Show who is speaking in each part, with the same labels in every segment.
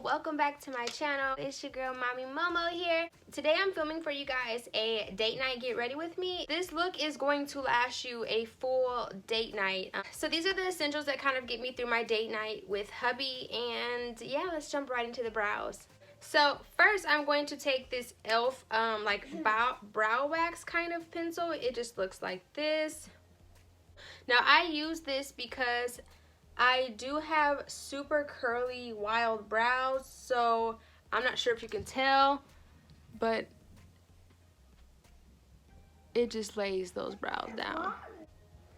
Speaker 1: welcome back to my channel. It's your girl Mommy Momo here. Today I'm filming for you guys a date night get ready with me. This look is going to last you a full date night. So these are the essentials that kind of get me through my date night with hubby, and yeah, let's jump right into the brows. So first I'm going to take this e.l.f. Like brow wax kind of pencil. It just looks like this. Now I use this because I do have super curly wild brows, so I'm not sure if you can tell, but it just lays those brows down.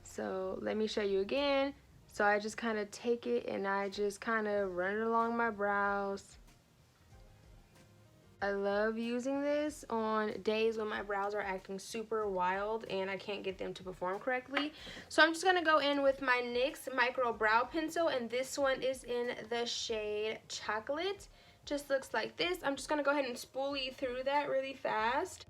Speaker 1: So let me show you again. So I just kind of take it and I just kind of run it along my brows. I love using this on days when my brows are acting super wild and I can't get them to perform correctly. So I'm just going to go in with my NYX Micro Brow Pencil, and this one is in the shade Chocolate. Just looks like this. I'm just going to go ahead and spoolie through that really fast.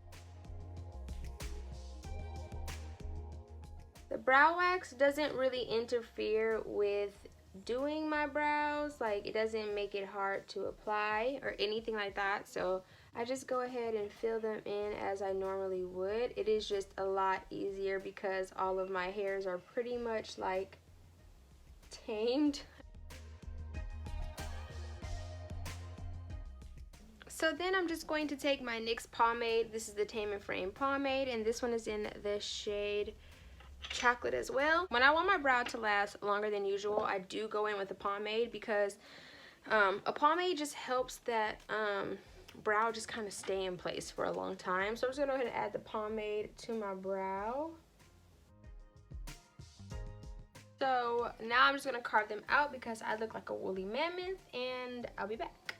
Speaker 1: The brow wax doesn't really interfere with doing my brows, like it doesn't make it hard to apply or anything like that, so I just go ahead and fill them in as I normally would. It is just a lot easier because all of my hairs are pretty much like tamed. So then I'm just going to take my NYX pomade. This is the Tame and Frame pomade, and this one is in the shade Chocolate as well. When I want my brow to last longer than usual, I do go in with a pomade because a pomade just helps that brow just kind of stay in place for a long time. So I'm just gonna go ahead and add the pomade to my brow. So now I'm just gonna carve them out because I look like a woolly mammoth, and I'll be back.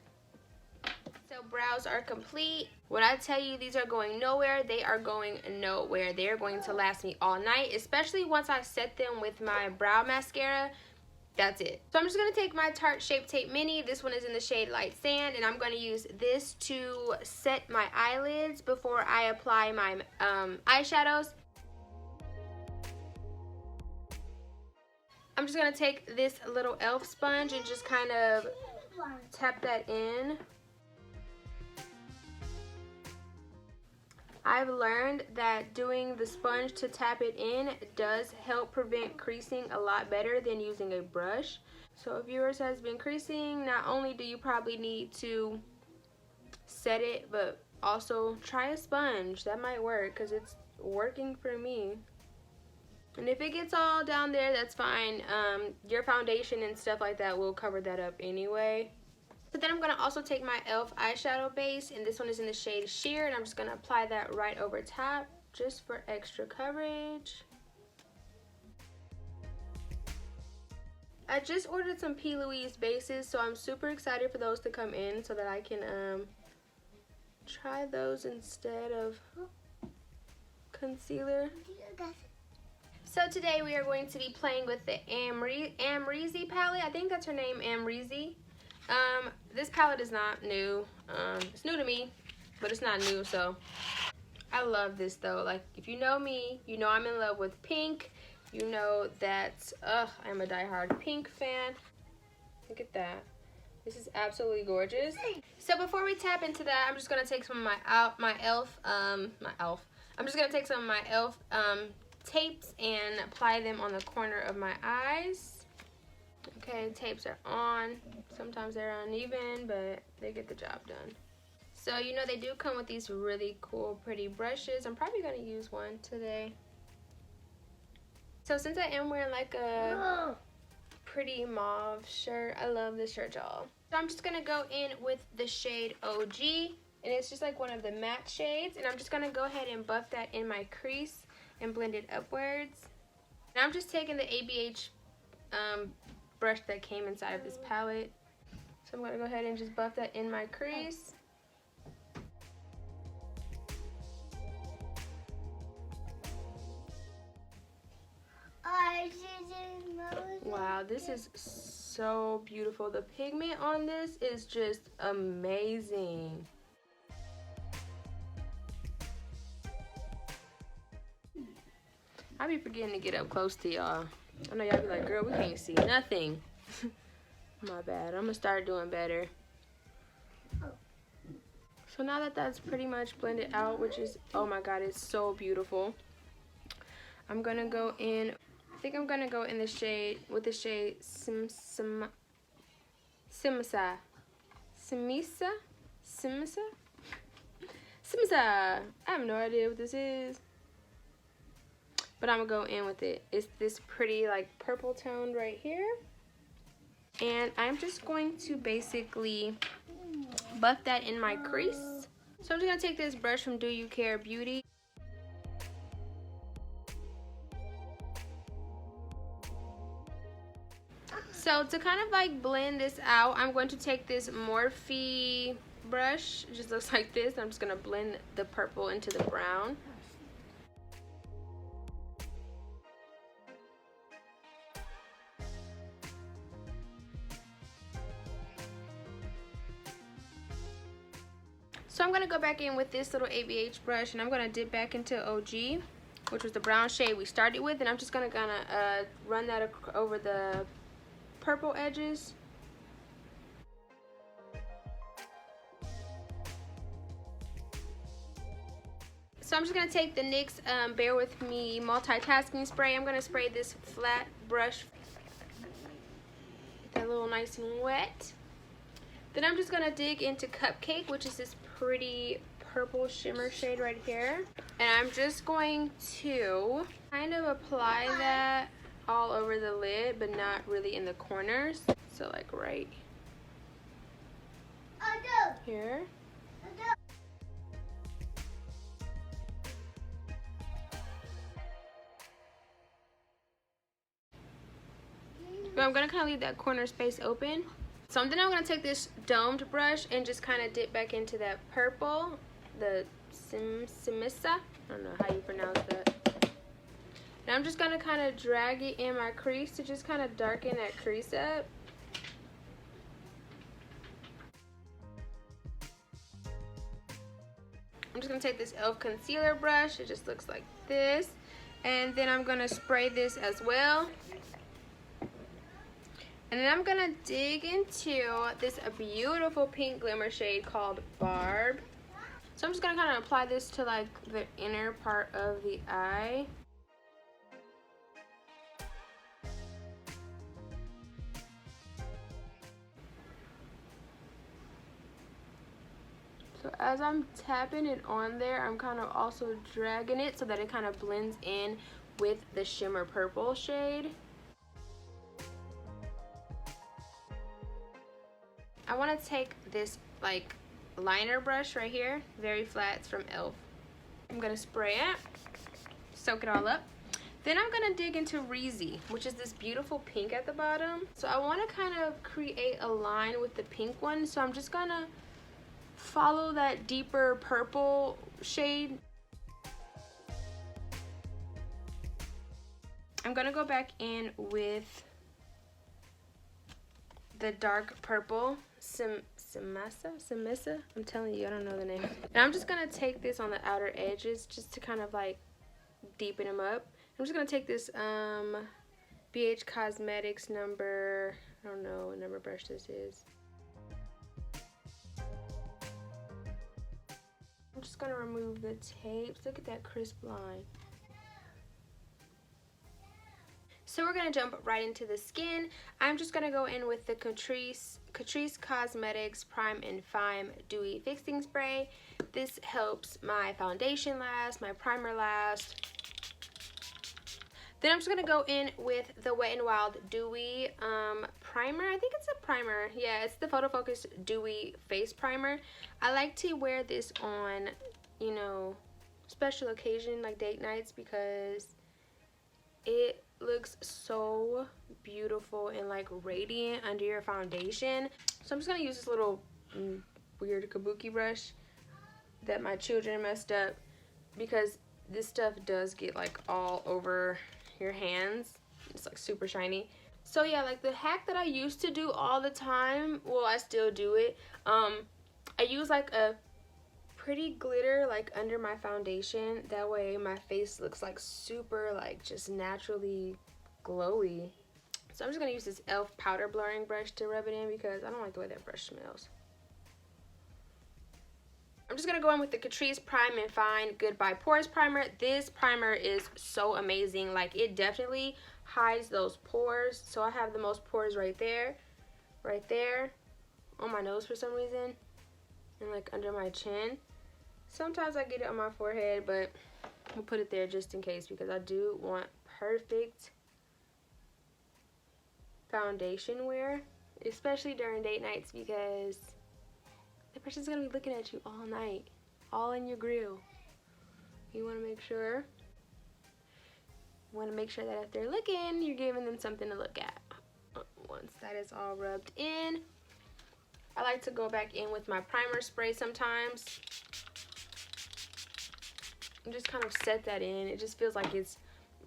Speaker 1: So brows are complete. When I tell you these are going nowhere, they are going nowhere. They are going to last me all night, especially once I set them with my brow mascara. That's it. So I'm just going to take my Tarte Shape Tape Mini. This one is in the shade Light Sand, and I'm going to use this to set my eyelids before I apply my eyeshadows. I'm just going to take this little e.l.f. sponge and just kind of tap that in. I've learned that doing the sponge to tap it in does help prevent creasing a lot better than using a brush. So if yours has been creasing, not only do you probably need to set it, but also try a sponge. That might work because it's working for me. And if it gets all down there, that's fine. Your foundation and stuff like that will cover that up anyway. So then I'm going to also take my e.l.f. eyeshadow base, and this one is in the shade Sheer, and I'm just going to apply that right over top just for extra coverage. I just ordered some P. Louise bases, so I'm super excited for those to come in so that I can try those instead of concealer. So today we are going to be playing with the Amrezy palette. I think that's her name, Amrezy. This palette is not new. It's new to me, but it's not new, so I love this though. Like, if you know me, you know I'm in love with pink. You know that I'm a diehard pink fan. Look at that. This is absolutely gorgeous. So before we tap into that, I'm just gonna take some of my e.l.f. I'm just gonna take some of my e.l.f. Tapes and apply them on the corner of my eyes. Okay, tapes are on. Sometimes they're uneven, but they get the job done. So, you know, they do come with these really cool, pretty brushes. I'm probably going to use one today. So, since I am wearing like a pretty mauve shirt, I love this shirt, y'all. So, I'm just going to go in with the shade OG. And it's just like one of the matte shades. And I'm just going to go ahead and buff that in my crease and blend it upwards. Now, I'm just taking the ABH brush that came inside of this palette. So I'm going to go ahead and just buff that in my crease. Wow, this is so beautiful. The pigment on this is just amazing. I be forgetting to get up close to y'all. I know y'all be like, girl, we can't see nothing. My bad. I'm gonna start doing better. So now that that's pretty much blended out, which is, oh my god, it's so beautiful. I'm gonna go in, I think I'm gonna go in the shade, with the shade Simisa. I have no idea what this is. But I'm gonna go in with it. It's this pretty like purple tone right here. And I'm just going to basically buff that in my crease. So I'm just gonna take this brush from Do You Care Beauty. So to kind of like blend this out, I'm going to take this Morphe brush. It just looks like this. I'm just gonna blend the purple into the brown. So I'm gonna go back in with this little ABH brush, and I'm gonna dip back into OG, which was the brown shade we started with, and I'm just gonna run that over the purple edges. So I'm just gonna take the NYX Bear With Me multitasking spray. I'm gonna spray this flat brush, get that a little nice and wet. Then I'm just gonna dig into Cupcake, which is this pretty purple shimmer shade right here. And I'm just going to kind of apply that all over the lid, but not really in the corners. So like right here. But I'm gonna kind of leave that corner space open. So then I'm gonna take this domed brush and just kind of dip back into that purple, the Simisa. I don't know how you pronounce that. And I'm just gonna kind of drag it in my crease to just kind of darken that crease up. I'm just gonna take this e.l.f. concealer brush. It just looks like this. And then I'm gonna spray this as well. And then I'm gonna dig into this beautiful pink glimmer shade called Barb. So I'm just gonna kind of apply this to like the inner part of the eye. So as I'm tapping it on there, I'm kind of also dragging it so that it kind of blends in with the shimmer purple shade. I want to take this like liner brush right here, very flat, it's from e.l.f. I'm gonna spray it, soak it all up. Then I'm gonna dig into Amrezy, which is this beautiful pink at the bottom. So I want to kind of create a line with the pink one, so I'm just gonna follow that deeper purple shade. I'm gonna go back in with the dark purple Simisa. I'm telling you, I don't know the name. And I'm just gonna take this on the outer edges just to kind of like deepen them up. I'm just gonna take this BH Cosmetics number, I don't know what number brush this is. I'm just gonna remove the tapes. Look at that crisp line. So we're gonna jump right into the skin. I'm just gonna go in with the Catrice Cosmetics Prime and Fime Dewy Fixing Spray. This helps my foundation last, my primer last. Then I'm just gonna go in with the Wet n Wild Dewy primer. I think it's a primer. Yeah, it's the Photo Focus Dewy Face Primer. I like to wear this on, you know, special occasion like date nights because it looks so beautiful and like radiant under your foundation. So I'm just gonna use this little weird kabuki brush that my children messed up because this stuff does get like all over your hands. It's like super shiny. So yeah, like the hack that I used to do all the time, well, I still do it. I use like a pretty glitter like under my foundation. That way my face looks like super like just naturally glowy. So I'm just gonna use this e.l.f. powder blurring brush to rub it in because I don't like the way that brush smells. I'm just going to go in with the Catrice Prime and Fine Goodbye Pores Primer. This primer is so amazing. Like, it definitely hides those pores. So I have the most pores right there, on my nose for some reason, and like under my chin. Sometimes I get it on my forehead, but I'll put it there just in case because I do want perfect foundation wear, especially during date nights, because the person's gonna be looking at you all night, all in your grill. You want to make sure that if they're looking, you're giving them something to look at. Once that is all rubbed in, I like to go back in with my primer spray sometimes and just kind of set that in. It just feels like it's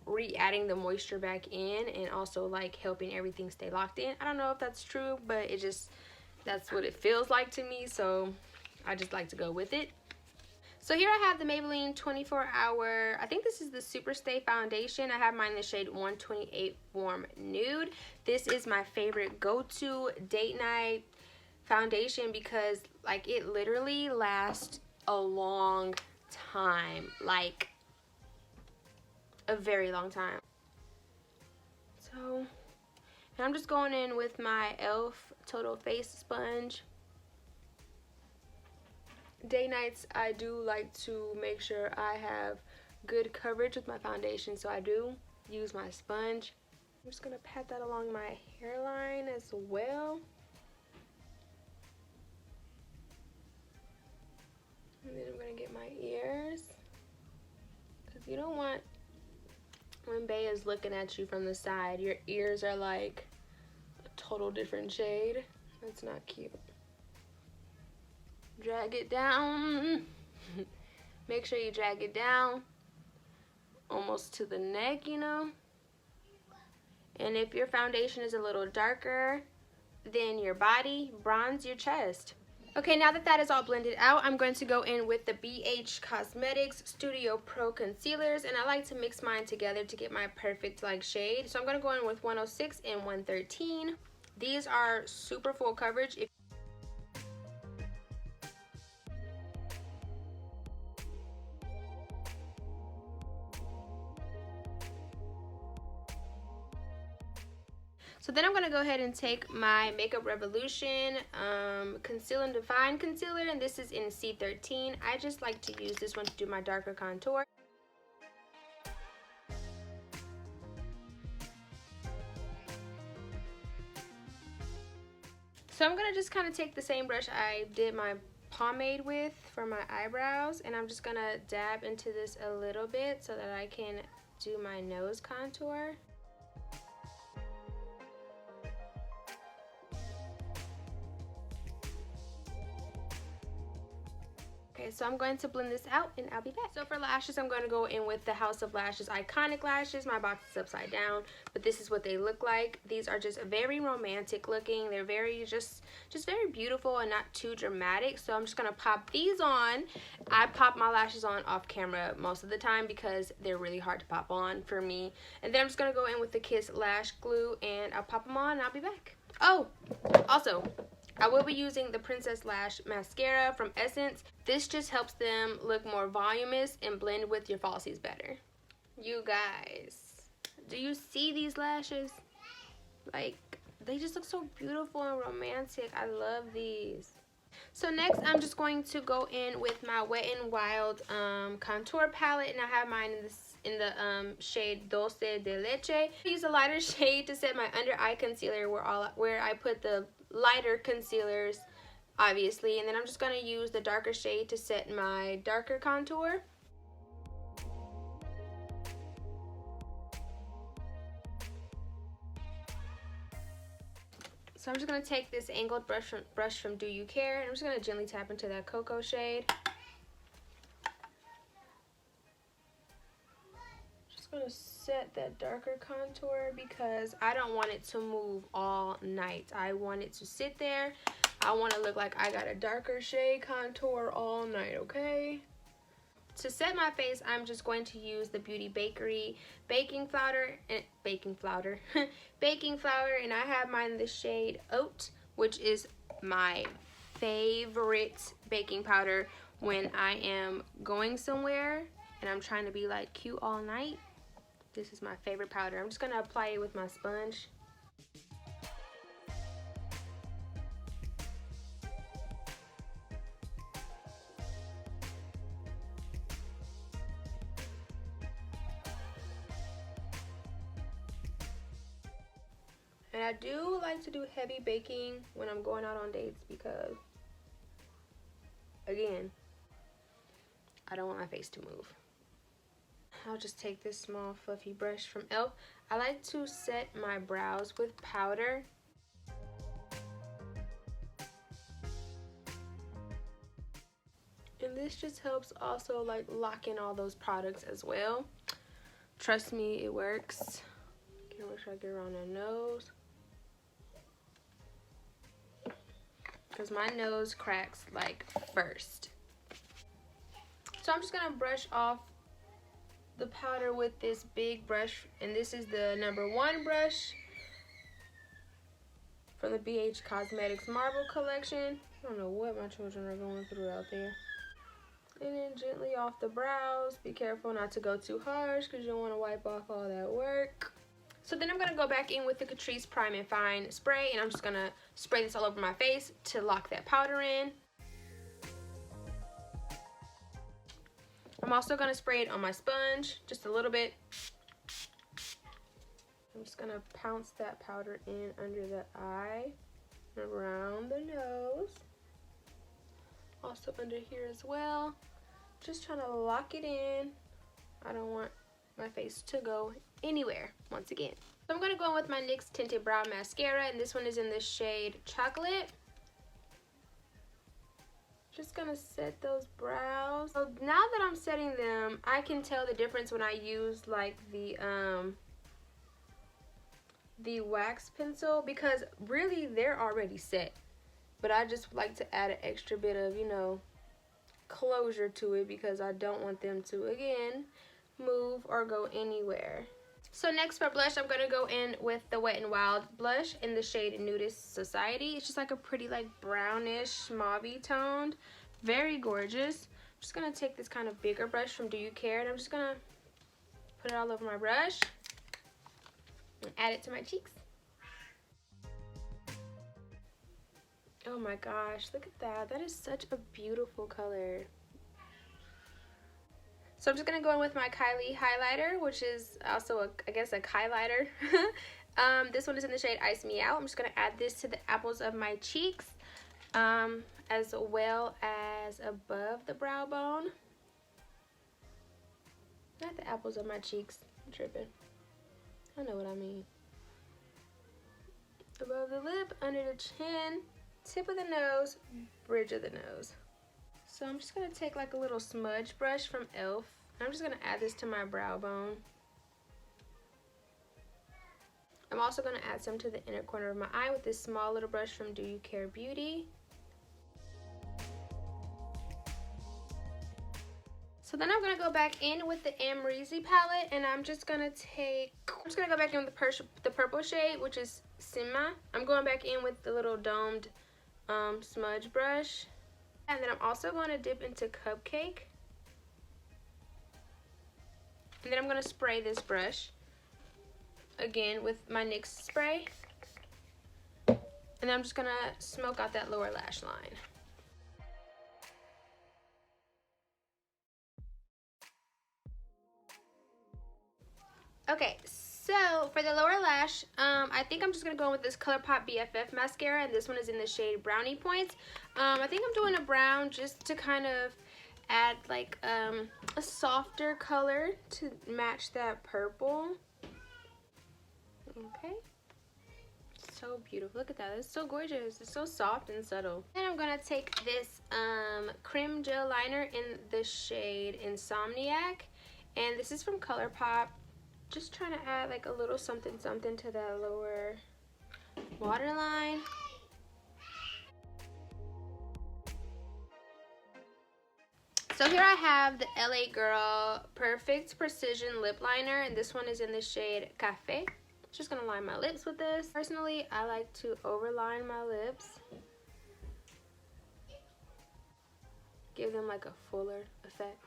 Speaker 1: re-adding the moisture back in and also like helping everything stay locked in. I don't know if that's true, but that's what it feels like to me, so I just like to go with it. So here I have the Maybelline 24 Hour, I think this is the Super Stay Foundation. I have mine in the shade 128 Warm Nude. This is my favorite go-to date night foundation because like it literally lasts a long time, like a very long time. So, and I'm just going in with my e.l.f. Total Face Sponge. Day nights, I do like to make sure I have good coverage with my foundation, so I do use my sponge. I'm just gonna pat that along my hairline as well. And then I'm gonna get my ears, because you don't want, when Bae is looking at you from the side, your ears are like a total different shade. That's not cute. Drag it down. Make sure you drag it down almost to the neck, you know. And if your foundation is a little darker than your body, bronze your chest. Okay, now that that is all blended out, I'm going to go in with the BH Cosmetics Studio Pro Concealers, and I like to mix mine together to get my perfect like shade. So I'm going to go in with 106 and 113. These are super full coverage. So then I'm going to go ahead and take my Makeup Revolution Conceal and Define Concealer, and this is in C13. I just like to use this one to do my darker contour. So I'm going to just kind of take the same brush I did my pomade with for my eyebrows, and I'm just going to dab into this a little bit so that I can do my nose contour. Okay, so I'm going to blend this out and I'll be back. So for lashes, I'm going to go in with the House of Lashes Iconic Lashes. My box is upside down, but this is what they look like. These are just very romantic looking. They're very just very beautiful and not too dramatic. So I'm just going to pop these on. I pop my lashes on off camera most of the time because they're really hard to pop on for me. And then I'm just going to go in with the Kiss Lash Glue and I'll pop them on and I'll be back. Oh, also, I will be using the Princess Lash Mascara from Essence. This just helps them look more voluminous and blend with your falsies better. You guys, do you see these lashes? Like, they just look so beautiful and romantic. I love these. So next, I'm just going to go in with my Wet n Wild contour palette, and I have mine in the shade Dulce de Leche. I use a lighter shade to set my under eye concealer where I put the lighter concealers, obviously, and then I'm just going to use the darker shade to set my darker contour. So I'm just going to take this angled brush from Do You Care, and I'm just going to gently tap into that cocoa shade. Just going to set that darker contour because I don't want it to move all night. I want it to sit there. I want to look like I got a darker shade contour all night, okay? To set my face, I'm just going to use the Beauty Bakery baking flour, and I have mine in the shade Oat, which is my favorite baking powder when I am going somewhere and I'm trying to be like cute all night. This is my favorite powder. I'm just gonna apply it with my sponge. And I do like to do heavy baking when I'm going out on dates because, again, I don't want my face to move. I'll just take this small fluffy brush from e.l.f. I like to set my brows with powder. And this just helps also like lock in all those products as well. Trust me, it works. Okay, make sure I get around the nose. Because my nose cracks like first. So I'm just gonna brush off the powder with this big brush, and this is the #1 brush from the BH Cosmetics Marble Collection. I don't know what my children are going through out there. And then gently off the brows. Be careful not to go too harsh because you don't want to wipe off all that work. So then I'm going to go back in with the Catrice Prime and Fine spray, and I'm just going to spray this all over my face to lock that powder in. I'm also going to spray it on my sponge, just a little bit. I'm just going to pounce that powder in under the eye, around the nose, also under here as well. Just trying to lock it in. I don't want my face to go anywhere once again. So I'm going to go in with my NYX Tinted Brow Mascara, and this one is in the shade Chocolate. Just going to set those brows. So now that I'm setting them, I can tell the difference when I use like the wax pencil, because really they're already set. But I just like to add an extra bit of, you know, closure to it because I don't want them to, again, move or go anywhere. So next for blush, I'm going to go in with the Wet n Wild blush in the shade Nudist Society. It's just like a pretty like brownish mauve-y toned. Very gorgeous. I'm just going to take this kind of bigger brush from Do You Care, and I'm just going to put it all over my brush and add it to my cheeks. Oh my gosh, look at that. That is such a beautiful color. So I'm just going to go in with my Kylie highlighter, which is also, I guess, a highlighter. This one is in the shade Ice Me Out. I'm just going to add this to the apples of my cheeks, as well as above the brow bone. Not the apples of my cheeks. I'm tripping. I know what I mean. Above the lip, under the chin, tip of the nose, bridge of the nose. So I'm just going to take like a little smudge brush from e.l.f. I'm just going to add this to my brow bone. I'm also going to add some to the inner corner of my eye with this small little brush from Do You Care Beauty. So then I'm going to go back in with the Amrezy palette, and I'm just going to go back in with the purple shade, which is Sima. I'm going back in with the little domed smudge brush. And then I'm also going to dip into Cupcake. And then I'm going to spray this brush again with my NYX spray. And then I'm just going to smoke out that lower lash line. Okay, so for the lower lash, I think I'm just going to go with this ColourPop BFF mascara, and this one is in the shade Brownie Points. I think I'm doing a brown just to kind of add like a softer color to match that purple. Okay. So beautiful. Look at that. It's so gorgeous. It's so soft and subtle. And I'm going to take this cream gel liner in the shade Insomniac, and this is from ColourPop. Just trying to add like a little something something to that lower waterline. So here I have the LA Girl Perfect Precision Lip Liner, and this one is in the shade Cafe. Just gonna line my lips with this. Personally, I like to overline my lips. give them like a fuller effect.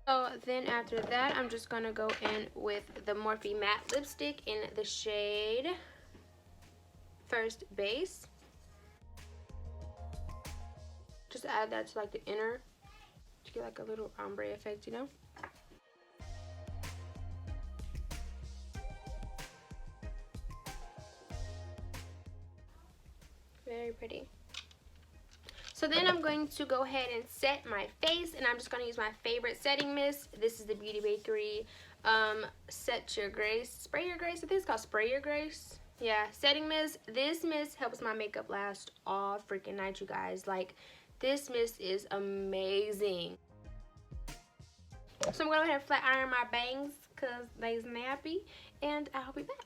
Speaker 1: So then after that, I'm just gonna go in with the Morphe Matte Lipstick in the shade First Base. Just add that to like the inner to get like a little ombre effect, you know? Very pretty. So then I'm going to go ahead and set my face, and I'm just going to use my favorite setting mist. This is the Beauty Bakery Set Your Grace, Spray Your Grace. I think it's called Spray Your Grace. Yeah, setting mist. This mist helps my makeup last all freaking night, you guys. Like, this mist is amazing. So I'm going to go ahead and flat iron my bangs because they's nappy, and I'll be back.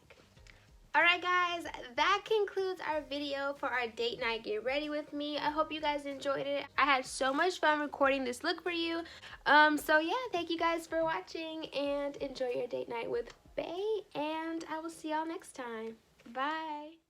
Speaker 1: Alright guys, that concludes our video for our date night get ready with me. I hope you guys enjoyed it. I had so much fun recording this look for you. So yeah, thank you guys for watching and enjoy your date night with Bae, and I will see y'all next time. Bye.